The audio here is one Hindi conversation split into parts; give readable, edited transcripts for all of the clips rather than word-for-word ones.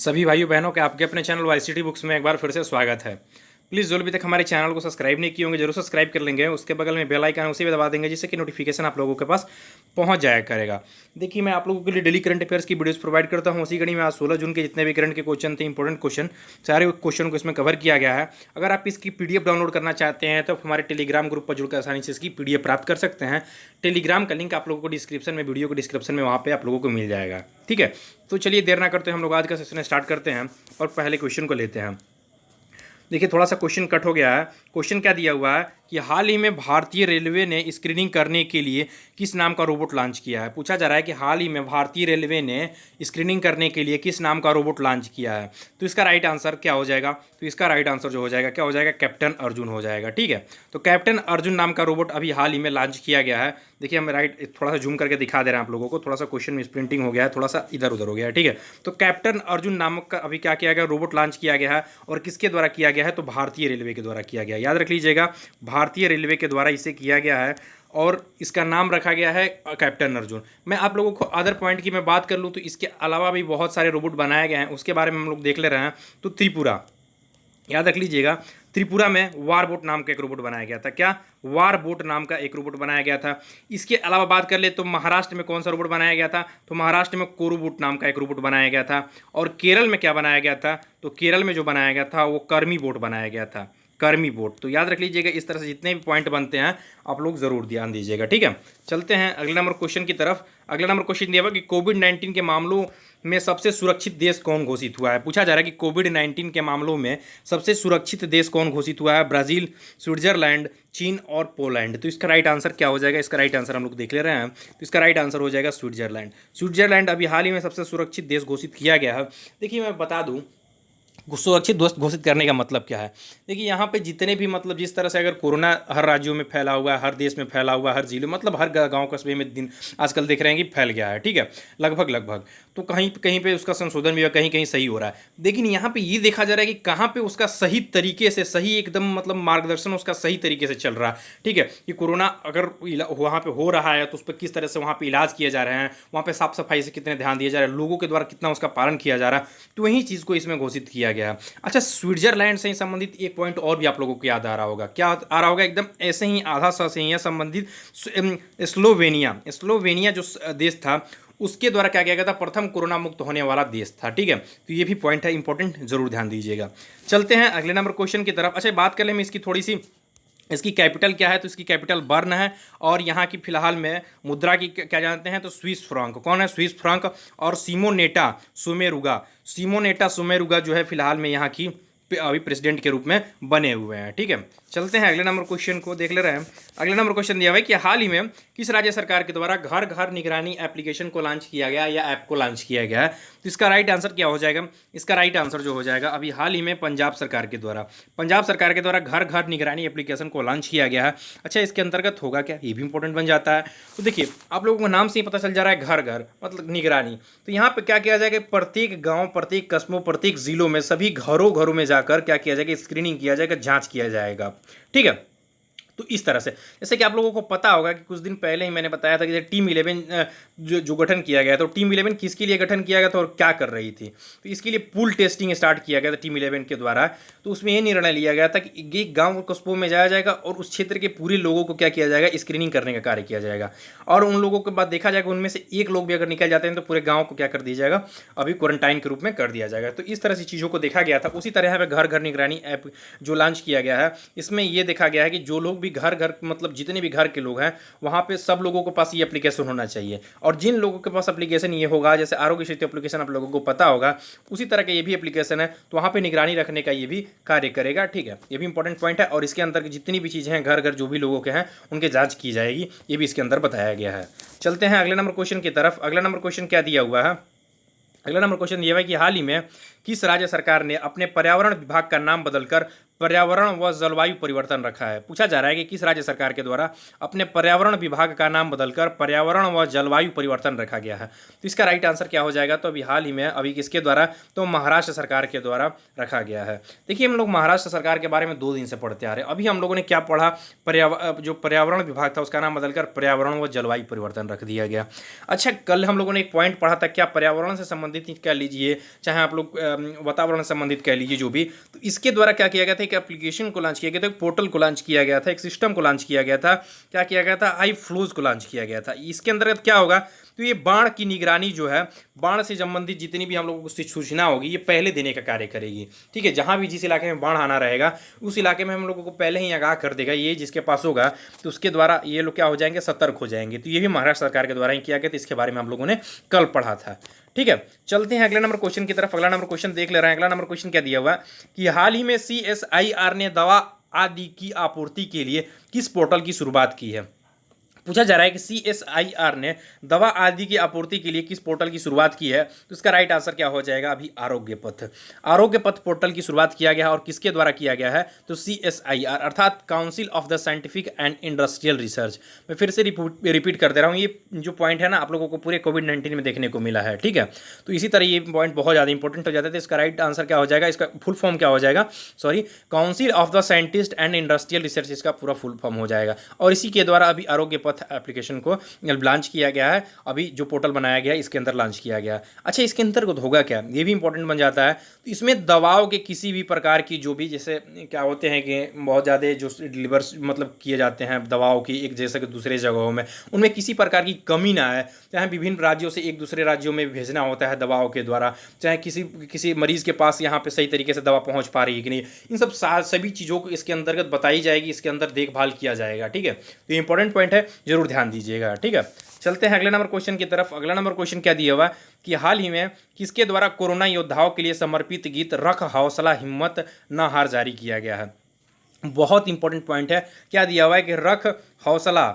सभी भाइयों बहनों के आपके अपने चैनल वाईसीटी बुक्स में एक बार फिर से स्वागत है। प्लीज़ जो अभी तक हमारे चैनल को सब्सक्राइब नहीं किए होंगे जरूर सब्सक्राइब कर लेंगे। उसके बगल में बेल आइकन उसी पे दबा देंगे जिससे कि नोटिफिकेशन आप लोगों के पास पहुंच जाया करेगा। देखिए, मैं आप लोगों के लिए डेली करंट अफेयर्स की वीडियोस प्रोवाइड करता हूं। उसी कड़ी में आज 16 जून के जितने भी करंट के क्वेश्चन थे, इंपॉर्टेंट क्वेश्चन, सारे क्वेश्चन को इसमें कवर किया गया है। अगर आप इसकी पीडीएफ डाउनलोड करना चाहते हैं तो हमारे टेलीग्राम ग्रुप पर जुड़कर आसानी से इसकी पीडीएफ प्राप्त कर सकते हैं। टेलीग्राम का लिंक आप लोगों को डिस्क्रिप्शन में, वीडियो को डिस्क्रिप्शन में, वहाँ पे आप लोगों को मिल जाएगा। ठीक है, तो चलिए देर ना करते हम लोग आज का सेशन स्टार्ट करते हैं और पहले क्वेश्चन को लेते हैं। देखिए, थोड़ा सा क्वेश्चन कट हो गया है। क्वेश्चन क्या दिया हुआ है कि हाल ही में भारतीय रेलवे ने स्क्रीनिंग करने के लिए किस नाम का रोबोट लॉन्च किया है। पूछा जा रहा है कि हाल ही में भारतीय रेलवे ने स्क्रीनिंग करने के लिए किस नाम का रोबोट लॉन्च किया है। तो इसका राइट आंसर क्या हो जाएगा? तो इसका राइट आंसर जो हो जाएगा क्या हो जाएगा? कैप्टन अर्जुन हो जाएगा। ठीक है, तो कैप्टन अर्जुन नाम का रोबोट अभी हाल ही में लॉन्च किया गया है। देखिए, हम राइट थोड़ा सा जूम करके दिखा दे रहे हैं आप लोगों को। थोड़ा सा क्वेश्चन में प्रिंटिंग हो गया है, थोड़ा सा इधर उधर हो गया है। ठीक है, तो कैप्टन अर्जुन नामक का अभी क्या किया गया? रोबोट लॉन्च किया गया है। और किसके द्वारा किया गया है? तो भारतीय रेलवे के द्वारा किया गया। याद रख लीजिएगा, भारतीय रेलवे के द्वारा इसे किया गया है और इसका नाम रखा गया है कैप्टन अर्जुन। मैं आप लोगों को अदर पॉइंट की मैं बात कर लूँ तो इसके अलावा भी बहुत सारे रोबोट बनाए गए हैं, उसके बारे में हम लोग देख ले रहे हैं। तो त्रिपुरा, याद रख लीजिएगा, त्रिपुरा में वारबोट नाम का एक रोबोट बनाया गया था। क्या? वारबोट नाम का एक रोबोट बनाया गया था। इसके अलावा बात कर ले तो महाराष्ट्र में कौन सा रोबोट बनाया गया था? तो महाराष्ट्र में कोरोबोट नाम का एक रोबोट बनाया गया था। और केरल में क्या बनाया गया था? तो केरल में जो बनाया गया था वो कर्मी बोट बनाया गया था। कर्मी बोट। तो याद रख लीजिएगा, इस तरह से जितने भी पॉइंट बनते हैं आप लोग जरूर ध्यान दीजिएगा। ठीक है, चलते हैं अगले नंबर क्वेश्चन की तरफ। अगला नंबर क्वेश्चन दिया हुआ कि कोविड-19 के मामलों में सबसे सुरक्षित देश कौन घोषित हुआ है। पूछा जा रहा है कि कोविड-19 के मामलों में सबसे सुरक्षित देश कौन घोषित हुआ है? ब्राजील, स्विट्जरलैंड, चीन और पोलैंड। तो इसका राइट आंसर क्या हो जाएगा? इसका राइट आंसर हम लोग देख ले रहे हैं। तो इसका राइट आंसर हो जाएगा स्विट्जरलैंड। स्विट्जरलैंड अभी हाल ही में सबसे सुरक्षित देश घोषित किया गया है। देखिए, मैं बता दूं सुरक्षित दोस्त घोषित करने का मतलब क्या है। देखिए, यहाँ पे जितने भी मतलब जिस तरह से अगर कोरोना हर राज्यों में फैला हुआ है, हर देश में फैला हुआ है, हर जिले मतलब हर गांव कस्बे में दिन आजकल देख रहे हैं कि फैल गया है। ठीक है, लगभग तो कहीं कहीं पे उसका संशोधन भी कहीं कहीं सही हो रहा है। लेकिन यहाँ पे ये देखा जा रहा है कि कहाँ पे उसका सही तरीके से, सही एकदम मतलब मार्गदर्शन उसका सही तरीके से चल रहा है। ठीक है, कि कोरोना अगर वहाँ पे हो रहा है तो उस पर किस तरह से वहाँ पे इलाज किए जा रहे हैं, वहाँ पे साफ सफाई से कितने ध्यान दिया जा रहा है, लोगों के द्वारा कितना उसका पालन किया जा रहा है। तो वही चीज़ को इसमें घोषित किया गया। अच्छा, स्विट्जरलैंड से संबंधित एक पॉइंट और भी आप लोगों को याद आ रहा होगा। क्या आ रहा होगा? एकदम ऐसे ही आधा सा से ही है संबंधित। स्लोवेनिया जो देश था उसके द्वारा क्या किया गया था? प्रथम कोरोना मुक्त होने वाला देश था। ठीक है, तो ये भी पॉइंट है इंपॉर्टेंट, जरूर ध्यान दीजिएगा। चलते हैं अगले नंबर क्वेश्चन की तरफ। अच्छा, बात कर लें इसकी थोड़ी सी, इसकी कैपिटल क्या है? तो इसकी कैपिटल बर्न है। और यहाँ की फिलहाल में मुद्रा की क्या जानते हैं? तो स्विस फ्रांक। कौन है? Swiss franc. और सिमोनेटा सोमेरुगा जो है फिलहाल में यहाँ की अभी प्रेसिडेंट के रूप में बने हुए हैं। ठीक है, चलते हैं अगले नंबर क्वेश्चन को देख ले रहे हैं। अगले नंबर क्वेश्चन दिया हुआ है कि हाल ही में किस राज्य सरकार के द्वारा घर घर निगरानी एप्लीकेशन को लॉन्च किया गया या ऐप को लॉन्च किया गया है। तो इसका राइट आंसर क्या हो जाएगा? इसका राइट आंसर जो हो जाएगा अभी हाल ही में पंजाब सरकार के द्वारा घर घर निगरानी एप्लीकेशन को लॉन्च किया गया है। अच्छा, इसके अंतर्गत होगा क्या? ये भी इंपॉर्टेंट बन जाता है। तो देखिए, आप लोगों को नाम से ही पता चल जा रहा है घर घर मतलब निगरानी। तो यहाँ पे क्या किया जाएगा? प्रत्येक गाँव, प्रत्येक कस्बों, प्रत्येक जिलों में सभी घरों घरों में जाकर क्या किया जाएगा? स्क्रीनिंग किया जाएगा, जांच किया जाएगा। ठीक है, तो इस तरह से जैसे कि आप लोगों को पता होगा कि कुछ दिन पहले ही मैंने बताया था कि टीम 11 जो गठन किया गया था। तो टीम 11 किसके लिए गठन किया गया था और क्या कर रही थी? तो इसके लिए पूल टेस्टिंग स्टार्ट किया गया था टीम 11 के द्वारा। तो उसमें ये निर्णय लिया गया था कि एक गाँव कस्बों में जाया जाएगा और उस क्षेत्र के पूरे लोगों को क्या किया जाएगा? स्क्रीनिंग करने का कार्य किया जाएगा। और उन लोगों के बाद देखा जाएगा उनमें से एक लोग भी अगर निकल जाते हैं तो पूरे गाँव को क्या कर दिया जाएगा? अभी क्वारंटाइन के रूप में कर दिया जाएगा। तो इस तरह से चीज़ों को देखा गया था। उसी तरह यहाँ पे घर घर निगरानी ऐप जो लॉन्च किया गया है, इसमें ये देखा गया है कि जो लोग भी घर घर मतलब जितने भी घर के लोग हैं वहाँ पे सब लोगों के पास ये एप्लीकेशन होना चाहिए। और जिन लोगों के पास एप्लीकेशन ये होगा, जैसे आरोग्य सेतु एप्लीकेशन आप लोगों को पता होगा, उसी तरह का ये भी एप्लीकेशन है, तो वहाँ पे निगरानी रखने का ये भी कार्य करेगा। ठीक है, ये भी इंपॉर्टेंट पॉइंट है। और इसके अंदर जितनी भी चीज़ें हैं घर घर जो भी लोगों के हैं उनके जाँच की जाएगी, ये भी इसके अंदर बताया गया है। चलते हैं अगले नंबर क्वेश्चन की तरफ। अगला नंबर क्वेश्चन क्या दिया हुआ है? अगला नंबर क्वेश्चन ये है कि हाल ही में किस राज्य सरकार ने अपने पर्यावरण विभाग का नाम बदलकर पर्यावरण व जलवायु परिवर्तन रखा है। पूछा जा रहा है कि किस राज्य सरकार के द्वारा अपने पर्यावरण विभाग का नाम बदलकर पर्यावरण व जलवायु परिवर्तन रखा गया है। तो इसका राइट आंसर क्या हो जाएगा? तो अभी हाल ही में अभी किसके द्वारा? तो महाराष्ट्र सरकार के द्वारा रखा गया है। देखिए, हम लोग महाराष्ट्र सरकार के बारे में 2 दिन से पढ़ते आ रहे हैं। अभी हम लोगों ने क्या पढ़ा? जो पर्यावरण विभाग था उसका नाम बदलकर पर्यावरण व जलवायु परिवर्तन रख दिया गया। अच्छा, कल हम लोगों ने एक पॉइंट पढ़ा था, क्या पर्यावरण से संबंधित कह लीजिए, चाहे आप लोग वातावरण से संबंधित कह लीजिए, जो भी, तो इसके द्वारा क्या किया गया था? एक एप्लीकेशन को लॉन्च किया गया था, एक पोर्टल को लॉन्च किया गया था, एक सिस्टम को लॉन्च किया गया था। क्या किया गया था? आई फ्लूज को लॉन्च किया गया था। इसके अंतर्गत क्या होगा? तो ये बाढ़ की निगरानी जो है, बाढ़ से संबंधित जितनी भी हम लोगों को सूचना होगी, ये पहले देने का कार्य करेगी। ठीक है, जहां भी जिस इलाके में बाढ़ आना रहेगा उस इलाके में हम लोगों को पहले ही आगाह कर देगा। ये जिसके पास होगा तो उसके द्वारा ये लोग क्या हो जाएंगे? सतर्क हो जाएंगे। तो ये भी महाराष्ट्र सरकार के द्वारा ही किया गया था। इसके बारे में हम लोगों ने कल पढ़ा था। ठीक है, चलते हैं अगले नंबर क्वेश्चन की तरफ। अगला नंबर क्वेश्चन देख ले रहे हैं। अगला नंबर क्वेश्चन क्या दिया हुआ कि हाल ही में CSIR ने दवा आदि की आपूर्ति के लिए किस पोर्टल की शुरुआत की है? पूछा जा रहा है कि CSIR ने दवा आदि की आपूर्ति के लिए किस पोर्टल की शुरुआत की है? तो इसका राइट आंसर क्या हो जाएगा? अभी आरोग्य पथ। आरोग्य पथ पोर्टल की शुरुआत किया गया है और किसके द्वारा किया गया है? तो CSIR अर्थात council of the scientific and industrial research. मैं फिर से रिपीट कर दे रहा हूँ, ये जो पॉइंट है ना, आप लोगों को पूरे कोविड-19 में देखने को मिला है। ठीक है, तो इसी तरह ये पॉइंट बहुत ज़्यादा इंपॉर्टेंट हो जाता है। तो इसका राइट आंसर क्या हो जाएगा? इसका फुल फॉर्म क्या हो जाएगा? Sorry, council of the scientist and industrial research इसका पूरा फुल फॉर्म हो जाएगा। और इसी के द्वारा अभी आरोग्य पथ एप्लीकेशन को लॉन्च किया गया है। अभी जो पोर्टल बनाया गया है इसके अंदर लॉन्च किया गया है। अच्छा, इसके अंतर्गत होगा क्या? ये भी इंपॉर्टेंट बन जाता है। तो इसमें दवाओं के किसी भी प्रकार की जो भी, जैसे क्या होते हैं कि बहुत ज़्यादा जो डिलीवर मतलब किए जाते हैं दवाओं की एक जैसे कि दूसरे जगहों में, उनमें किसी प्रकार की कमी ना आए। चाहे विभिन्न राज्यों से एक दूसरे राज्यों में भेजना होता है दवाओं के द्वारा, चाहे किसी मरीज़ के पास यहाँ पे सही तरीके से दवा पहुँच पा रही है कि नहीं, इन सभी चीज़ों को इसके अंतर्गत बताई जाएगी, इसके अंदर देखभाल किया जाएगा। ठीक है, तो ये इंपॉर्टेंट पॉइंट है, जरूर ध्यान दीजिएगा। ठीक है, चलते हैं अगले नंबर क्वेश्चन की तरफ। अगला नंबर क्वेश्चन क्या दिया हुआ कि हाल ही में किसके द्वारा कोरोना योद्धाओं के लिए समर्पित गीत रख हौसला हिम्मत न हार जारी किया गया है? बहुत इंपॉर्टेंट पॉइंट है। क्या दिया हुआ है कि रख हौसला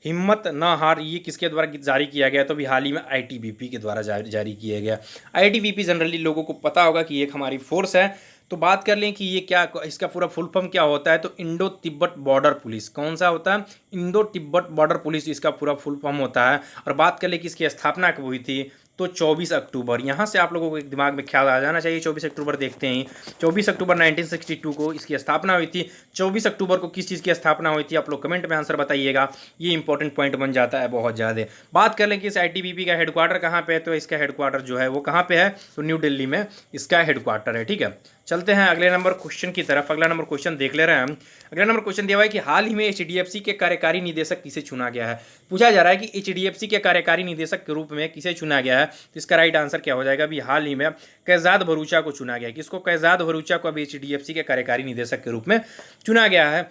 हिम्मत न हार, ये किसके द्वारा गीत जारी किया गया? तो अभी हाल ही में ITBP के द्वारा जारी किया गया। ITBP जनरली लोगों को पता होगा कि एक हमारी फोर्स है। तो बात कर लें कि ये क्या, इसका पूरा फुल फॉर्म क्या होता है? तो इंडो तिब्बत बॉर्डर पुलिस। कौन सा होता है? इंडो तिब्बत बॉर्डर पुलिस इसका पूरा फुल फॉर्म होता है। और बात कर लें कि इसकी स्थापना कब हुई थी? तो 24 अक्टूबर। यहाँ से आप लोगों को एक दिमाग में ख्याल आ जाना चाहिए। 24 अक्टूबर देखते हैं, 24 अक्टूबर 1962 को इसकी स्थापना हुई थी। 24 अक्टूबर को किस चीज़ की स्थापना हुई थी? आप लोग कमेंट में आंसर बताइएगा। ये इंपॉर्टेंट पॉइंट बन जाता है बहुत ज़्यादा। बात कर लें कि इस ITBP का हेडक्वार्टर कहाँ पे है? तो इसका हेडक्वार्टर जो है वो कहाँ पे है? तो न्यू दिल्ली में इसका हेडक्वार्टर है। ठीक है, चलते हैं अगले नंबर क्वेश्चन की तरफ। अगला नंबर क्वेश्चन देख ले रहे हैं हम। अगला नंबर क्वेश्चन दिया हुआ है कि हाल ही में HDFC के कार्यकारी निदेशक किसे चुना गया है? पूछा जा रहा है कि HDFC के कार्यकारी निदेशक के रूप में किसे चुना गया है? तो इसका राइट आंसर क्या हो जाएगा? अभी हाल ही में कैजाद भरूचा को चुना गया है। किसको? कैजाद भरूचा को अभी HDFC के कार्यकारी निदेशक के रूप में चुना गया है।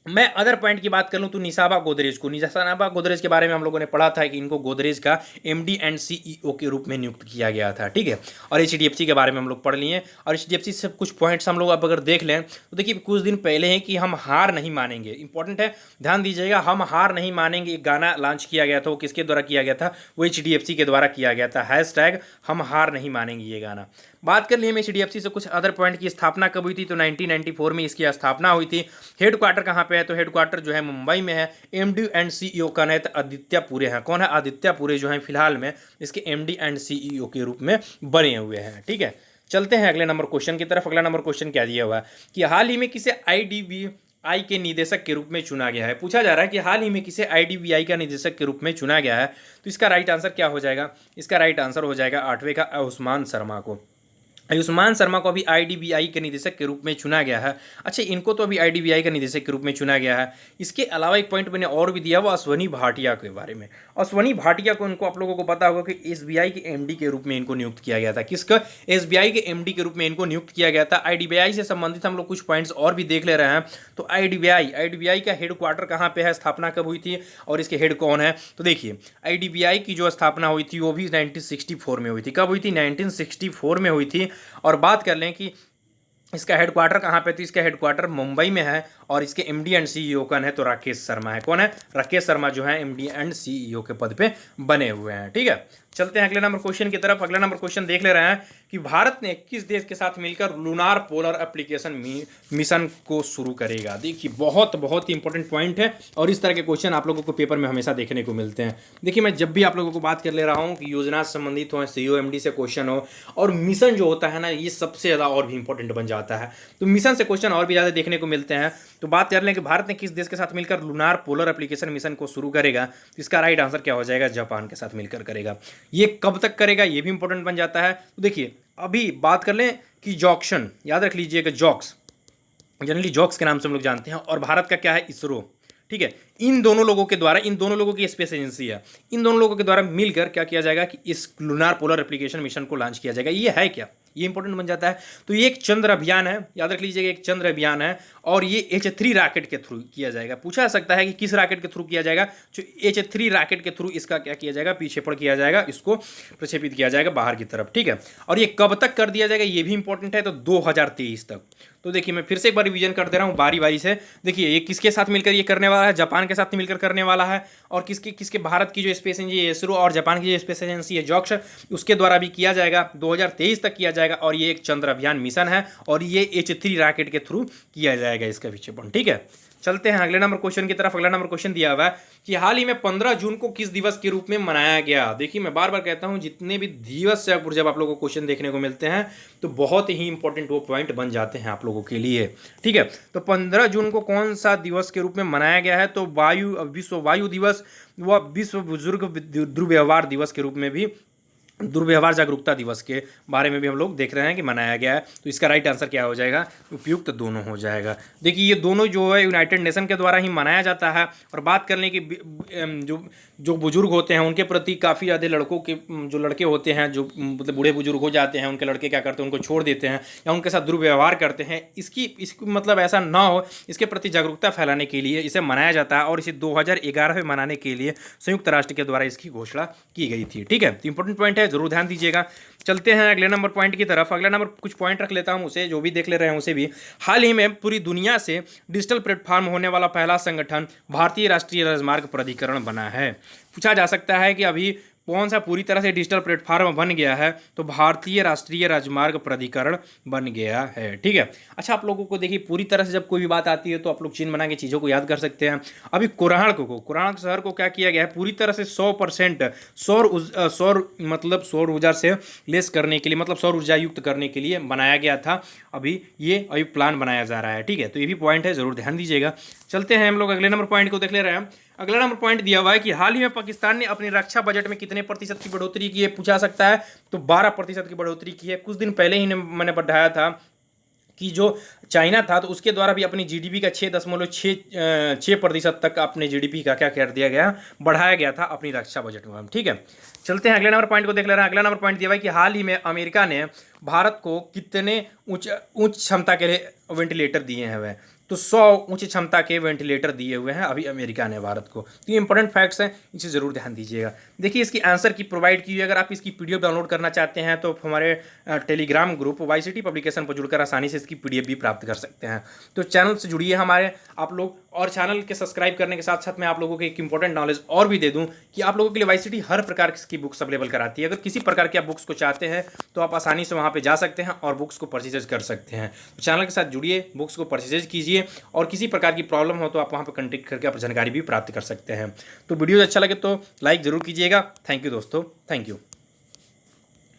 मैं अदर पॉइंट की बात कर लूँ तो निसाबा गोदरेज को, निसाबा गोदरेज के बारे में हम लोगों ने पढ़ा था कि इनको गोदरेज का MD एंड CEO के रूप में नियुक्त किया गया था। ठीक है, और HDFC के बारे में हम लोग पढ़ लिए। और HDFC से कुछ पॉइंट्स हम लोग अब अगर देख लें तो देखिए, कुछ दिन पहले हैं कि हम हार नहीं मानेंगे, इंपॉर्टेंट है, ध्यान दीजिएगा। हम हार नहीं मानेंगे एक गाना लॉन्च किया गया था। वो किसके द्वारा किया गया था? वो HDFC के द्वारा किया गया था। हैशटैग हम हार नहीं मानेंगे, ये गाना। बात कर लिए हम HDFC से कुछ अदर पॉइंट की स्थापना कब हुई थी? तो 1994 में इसकी स्थापना हुई थी। हेडक्वार्टर कहाँ पे है? तो हेडक्वार्टर जो है मुंबई में है। MD एंड CEO का नाम आदित्य पुरे हैं। कौन है? आदित्य पुरे जो है फिलहाल में इसके MD एंड CEO के रूप में बने हुए हैं। ठीक है, चलते हैं अगले नंबर क्वेश्चन की तरफ। अगला नंबर क्वेश्चन क्या दिया हुआ है कि हाल ही में किसे IDBI के निदेशक के रूप में चुना गया है? पूछा जा रहा है कि हाल ही में किसे IDBI का निदेशक के रूप में चुना गया है। तो इसका राइट आंसर क्या हो जाएगा? इसका राइट आंसर हो जाएगा 8वें का आयुष्मान शर्मा को। आयुष्मान शर्मा को अभी IDBI के निदेशक के रूप में चुना गया है। अच्छा, इनको तो अभी IDBI के निदेशक के रूप में चुना गया है। इसके अलावा एक पॉइंट मैंने और भी दिया, वो अश्वनी भाटिया के बारे में। अश्वनी भाटिया को इनको आप लोगों को पता होगा कि SBI के MD के रूप में इनको नियुक्त किया गया था। किसका? SBI के MD के रूप में इनको नियुक्त किया गया था। IDBI से संबंधित हम लोग कुछ पॉइंट्स और भी देख ले रहे हैं। तो IDBI का हेडक्वार्टर कहाँ पे है? स्थापना कब हुई थी और इसके हेड कौन है? तो देखिए, IDBI की जो स्थापना हुई थी वो भी 1964 में हुई थी। कब हुई थी? 1964 में हुई थी। और बात कर लें कि इसका हेडक्वार्टर कहाँ पे? तो इसका हेडक्वार्टर मुंबई में है। और इसके एमडी एंड सीईओ कौन है, तो राकेश शर्मा है। कौन है, राकेश शर्मा जो है एमडी एंड सीईओ के पद पे बने हुए हैं। ठीक है, चलते हैं अगले नंबर क्वेश्चन की तरफ। अगला नंबर क्वेश्चन देख ले रहे हैं कि भारत ने किस देश के साथ मिलकर लूनार पोलर एप्लीकेशन मिशन को शुरू करेगा। देखिए बहुत बहुत ही इंपॉर्टेंट पॉइंट है और इस तरह के क्वेश्चन आप लोगों को पेपर में हमेशा देखने को मिलते हैं। देखिए मैं जब भी आप लोगों को बात कर ले रहा हूँ कि योजना से संबंधित हो, सीईओ एमडी से क्वेश्चन हो, और मिशन जो होता है ना, ये सबसे ज़्यादा और भी इंपॉर्टेंट बन जाता है। तो मिशन से क्वेश्चन और भी ज़्यादा देखने को मिलते हैं। तो बात कर लें कि भारत ने किस देश के साथ मिलकर लूनार पोलर एप्लीकेशन मिशन को शुरू करेगा, तो इसका राइट आंसर क्या हो जाएगा, जापान के साथ मिलकर करेगा। ये कब तक करेगा ये भी इंपॉर्टेंट बन जाता है। तो देखिए अभी बात कर लें कि जॉक्सन, याद रख लीजिएगा जॉक्स, जनरली जॉक्स के नाम से हम लोग जानते हैं, और भारत का क्या है, इसरो। ठीक है, इन दोनों लोगों के द्वारा, इन दोनों लोगों की स्पेस एजेंसी है, इन दोनों लोगों के द्वारा मिलकर क्या किया जाएगा कि इस लूनार पोलर एप्लीकेशन मिशन को लॉन्च किया जाएगा। ये है क्या, ये इंपॉर्टेंट बन जाता है। तो ये एक चंद्र अभियान है, याद रख लीजिएगा एक चंद्र अभियान है, और ये H3 रॉकेट के थ्रू किया जाएगा। पूछा जा सकता है कि किस रॉकेट के थ्रू किया जाएगा, जो H3 रॉकेट के थ्रू इसका क्या किया जाएगा, पीछेपड़ किया जाएगा, इसको प्रक्षेपित किया जाएगा बाहर की तरफ। ठीक है, और ये कब तक कर दिया जाएगा ये भी इंपॉर्टेंट है, तो 2023 तक। तो देखिए मैं फिर से एक बार रिवीजन कर दे रहा हूँ बारी बारी से। देखिए ये किसके साथ मिलकर ये करने वाला है, जापान के साथ मिलकर करने वाला है, और किसके भारत की जो स्पेस एजेंसी है इसरो, और जापान की जो स्पेस एजेंसी है जॉक्स, उसके द्वारा भी किया जाएगा, 2023 तक किया जाएगा। और ये एक चंद्र अभियान मिशन है, और ये H3 रॉकेट के थ्रू किया जाएगा इसका विक्षेपण। ठीक है, चलते हैं अगले नंबर क्वेश्चन की तरफ। अगला नंबर क्वेश्चन दिया हुआ है कि हाल ही में 15 जून को किस दिवस के रूप में मनाया गया। देखिए मैं बार बार कहता हूं जितने भी दिवस से जब आप लोगों को क्वेश्चन देखने को मिलते हैं तो बहुत ही इंपॉर्टेंट वो पॉइंट बन जाते हैं आप लोगों के लिए। ठीक है, तो 15 जून को कौन सा दिवस के रूप में मनाया गया है, तो विश्व वायु दिवस व विश्व बुजुर्ग दुर्व्यवहार दिवस के रूप में भी, दुर्व्यवहार जागरूकता दिवस के बारे में भी हम लोग देख रहे हैं कि मनाया गया है। तो इसका राइट आंसर क्या हो जाएगा, उपयुक्त दोनों हो जाएगा। देखिए ये दोनों जो है यूनाइटेड नेशन के द्वारा ही मनाया जाता है। और बात करने की जो बुजुर्ग होते हैं उनके प्रति काफ़ी ज़्यादा लड़कों के, जो लड़के होते हैं जो मतलब बूढ़े बुजुर्ग हो जाते हैं, उनके लड़के क्या करते हैं, उनको छोड़ देते हैं या उनके साथ दुर्व्यवहार करते हैं, इसकी मतलब ऐसा ना हो, इसके प्रति जागरूकता फैलाने के लिए इसे मनाया जाता है। और इसे 2011 में मनाने के लिए संयुक्त राष्ट्र के द्वारा इसकी घोषणा की गई थी। ठीक है, तो इंपॉर्टेंट पॉइंट है, जरूर ध्यान दीजिएगा। चलते हैं अगले नंबर पॉइंट की तरफ। अगला नंबर कुछ पॉइंट रख लेता हूं, उसे जो भी देख ले रहे हैं उसे भी। हाल ही में पूरी दुनिया से डिजिटल प्लेटफॉर्म होने वाला पहला संगठन भारतीय राष्ट्रीय राजमार्ग प्राधिकरण बना है। पूछा जा सकता है कि अभी कौन सा पूरी तरह से डिजिटल प्लेटफॉर्म बन गया है, तो भारतीय राष्ट्रीय राजमार्ग प्राधिकरण बन गया है। ठीक है, अच्छा आप लोगों को देखिए पूरी तरह से जब कोई भी बात आती है तो आप लोग चिन्ह बना के चीज़ों को याद कर सकते हैं। अभी कोराहड़ शहर को क्या किया गया है, पूरी तरह से 100% सौर ऊर्जा से लेस करने के लिए, मतलब सौर ऊर्जा युक्त करने के लिए बनाया गया था। अभी प्लान बनाया जा रहा है। ठीक है, तो ये भी पॉइंट है, जरूर ध्यान दीजिएगा। चलते हैं हम लोग अगले नंबर पॉइंट को देख ले रहे हैं। अगला नंबर पॉइंट दिया हुआ है कि हाल ही में पाकिस्तान ने अपनी रक्षा बजट में कितने प्रतिशत की बढ़ोतरी की है। पूछा सकता है, तो 12% की बढ़ोतरी की है। कुछ दिन पहले ही मैंने बढ़ाया था कि जो चाइना था तो उसके द्वारा भी अपनी जीडीपी का 6.6% तक अपने जीडीपी का क्या कर दिया गया, बढ़ाया गया था अपनी रक्षा बजट में। ठीक है, चलते हैं अगले नंबर पॉइंट को देख ले रहे हैं। अगला नंबर पॉइंट दिया हुआ है कि हाल ही में अमेरिका ने भारत को कितने उच्च क्षमता के लिए वेंटिलेटर दिए हैं। वह तो 100 उच्च क्षमता के वेंटिलेटर दिए हुए हैं अभी अमेरिका ने भारत को। तो ये इंपॉर्टेंट फैक्ट्स हैं, इसे ज़रूर ध्यान दीजिएगा। देखिए इसकी आंसर की प्रोवाइड की हुई, अगर आप इसकी पीडीएफ डाउनलोड करना चाहते हैं तो हमारे टेलीग्राम ग्रुप वाईसीटी पब्लिकेशन पर जुड़कर आसानी से इसकी पीडीएफ भी प्राप्त कर सकते हैं। तो चैनल से जुड़िए हमारे आप लोग, और चैनल के सब्सक्राइब करने के साथ साथ मैं आप लोगों को एक इंपॉर्टेंट नॉलेज और भी दे दूं कि आप लोगों के लिए वाईसीटी हर प्रकार की बुक्स अवेलेबल कराती है। अगर किसी प्रकार की आप बुक्स को चाहते हैं तो आप आसानी से वहाँ पे जा सकते हैं और बुक्स को परचेज कर सकते हैं। तो चैनल के साथ जुड़िए, बुक्स को परचेज कीजिए, और किसी प्रकार की प्रॉब्लम हो तो आप वहाँ पर कॉन्टेक्ट करके आप जानकारी भी प्राप्त कर सकते हैं। तो वीडियो अच्छा लगे तो लाइक ज़रूर कीजिएगा। थैंक यू दोस्तों, थैंक यू।